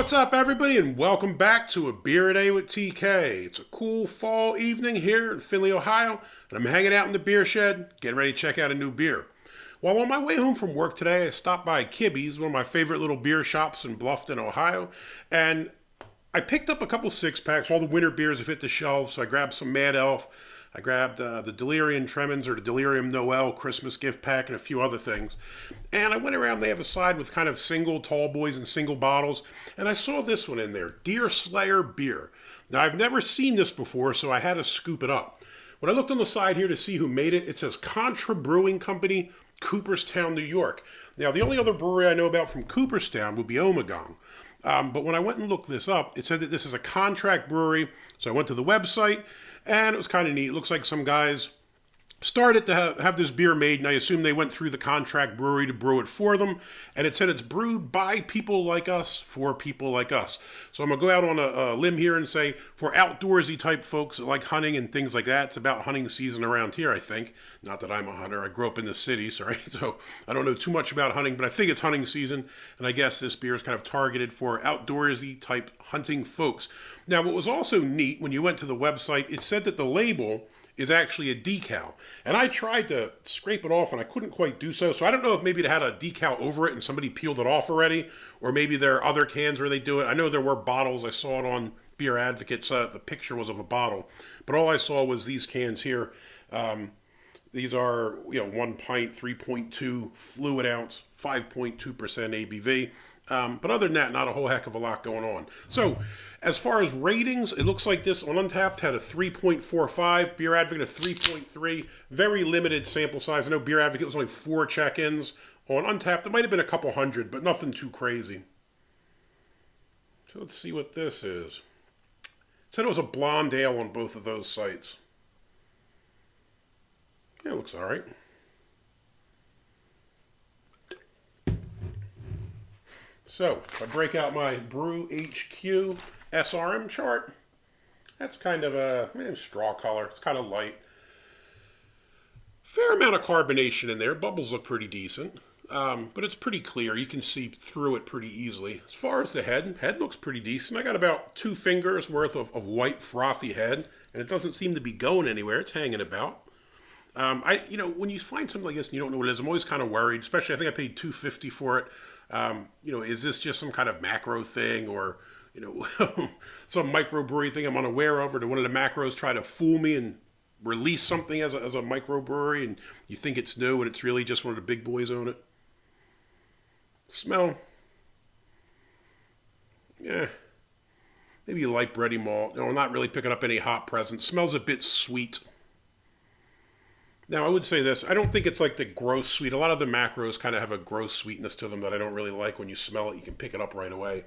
What's up, everybody, and welcome back to A Beer a Day with TK. It's a cool fall evening here in Findlay, Ohio, and I'm hanging out in the beer shed, getting ready to check out a new beer. While on my way home from work today, I stopped by Kibbee's, one of my favorite little beer shops in Bluffton, Ohio, and I picked up a couple six-packs. All the winter beers have hit the shelves, so I grabbed some Mad Elf. I grabbed the Delirium Tremens or the Delirium Noel Christmas gift pack and a few other things. And I went around, they have a side with kind of single tall boys and single bottles. And I saw this one in there, Deerslayer beer. Now, I've never seen this before, so I had to scoop it up. When I looked on the side here to see who made it, it says Contra Brewing Company, Cooperstown, New York. Now, the only other brewery I know about from Cooperstown would be Ommegang. But when I went and looked this up, it said that this is a contract brewery. So I went to the website, and it was kind of neat. It looks like some guys started to have this beer made, and I assume they went through the contract brewery to brew it for them. And it said it's brewed by people like us, for people like us. So I'm going to go out on a limb here and say, for outdoorsy type folks that like hunting and things like that, it's about hunting season around here, I think. Not that I'm a hunter. I grew up in the city, sorry. So I don't know too much about hunting, but I think it's hunting season. And I guess this beer is kind of targeted for outdoorsy type hunting folks. Now, what was also neat when you went to the website, it said that the label is actually a decal. And I tried to scrape it off and I couldn't quite do so. So I don't know if maybe it had a decal over it and somebody peeled it off already, or maybe there are other cans where they do it. I know there were bottles. I saw it on Beer Advocates. The picture was of a bottle. But all I saw was these cans here. These are, 1 pint, 3.2 fluid ounce, 5.2% ABV. But other than that, not a whole heck of a lot going on. So, as far as ratings, it looks like this on Untappd had a 3.45, Beer Advocate a 3.3, very limited sample size. I know Beer Advocate was only 4 check-ins. On Untappd, it might have been a couple hundred, but nothing too crazy. So let's see what this is. It said it was a blonde ale on both of those sites. Yeah, it looks all right. So, if I break out my Brew HQ SRM chart, that's kind of a straw color. It's kind of light. Fair amount of carbonation in there. Bubbles look pretty decent, but it's pretty clear. You can see through it pretty easily. As far as the head looks pretty decent. I got about 2 fingers worth of white frothy head, and it doesn't seem to be going anywhere. It's hanging about. When you find something like this and you don't know what it is, I'm always kind of worried. Especially, I think I paid $2.50 for it. Is this just some kind of macro thing or, some microbrewery thing I'm unaware of, or do one of the macros try to fool me and release something as a microbrewery and you think it's new and it's really just one of the big boys own it? Smell. Yeah. Maybe light bready malt. No, I'm not really picking up any hop presence. Smells a bit sweet. Now, I would say this. I don't think it's like the gross sweet. A lot of the macros kind of have a gross sweetness to them that I don't really like. When you smell it, you can pick it up right away.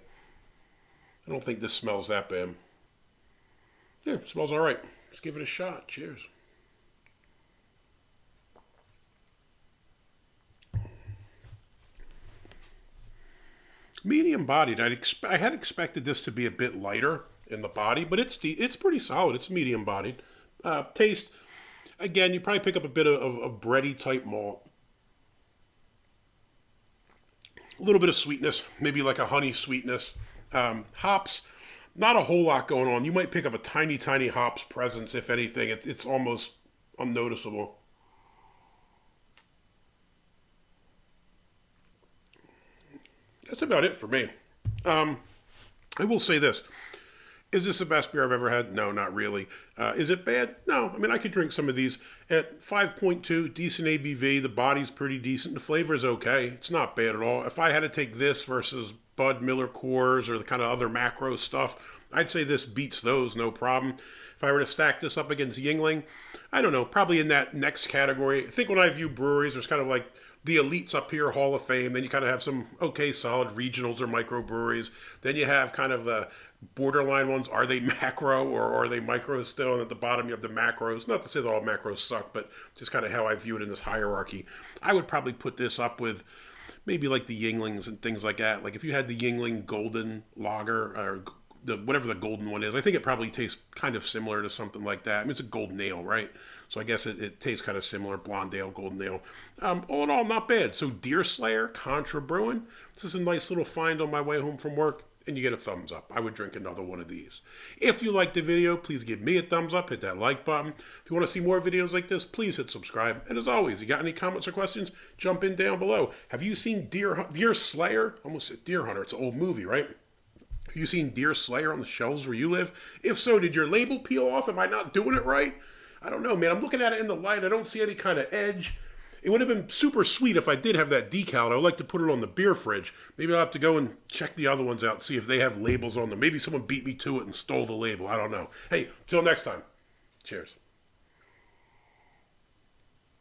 I don't think this smells that bad. Yeah, it smells all right. Let's give it a shot. Cheers. Medium bodied. I had expected this to be a bit lighter in the body, but it's pretty solid. It's medium bodied. Taste. Again, you probably pick up a bit of bready type malt. A little bit of sweetness, maybe like a honey sweetness. Hops, not a whole lot going on. You might pick up a tiny, tiny hops presence, if anything. It's almost unnoticeable. That's about it for me. I will say this. Is this the best beer I've ever had? No, not really. Is it bad? No. I mean, I could drink some of these. At 5.2, decent ABV. The body's pretty decent. The flavor is okay. It's not bad at all. If I had to take this versus Bud Miller Coors or the kind of other macro stuff, I'd say this beats those, no problem. If I were to stack this up against Yuengling, I don't know, probably in that next category. I think when I view breweries, there's kind of like the elites up here, Hall of Fame. Then you kind of have some okay, solid regionals or microbreweries. Then you have kind of the borderline ones. Are they macro or are they micro still? And at the bottom you have the macros. Not to say that all macros suck, but just kind of how I view it in this hierarchy. I would probably put this up with maybe like the Yuenglings and things like that. Like if you had the Yuengling Golden Lager or whatever the golden one is, I think it probably tastes kind of similar to something like that. I mean, it's a golden ale, right? So I guess it tastes kind of similar, blonde ale, golden ale. All in all, not bad. So Deerslayer, Contra Brewing. This is a nice little find on my way home from work. and you get a thumbs up. I would drink another one of these. If you liked the video, please give me a thumbs up, hit that like button. If you want to see more videos like this, please hit subscribe. And as always, you got any comments or questions, jump in down below. Have you seen Deerslayer? Almost said Deer Hunter. It's an old movie, right? Have you seen Deerslayer on the shelves where you live? If so, did your label peel off? Am I not doing it right? I don't know, man. I'm looking at it in the light. I don't see any kind of edge. It would have been super sweet if I did have that decal. I would like to put it on the beer fridge. Maybe I'll have to go and check the other ones out and see if they have labels on them. Maybe someone beat me to it and stole the label. I don't know. Hey, till next time. Cheers.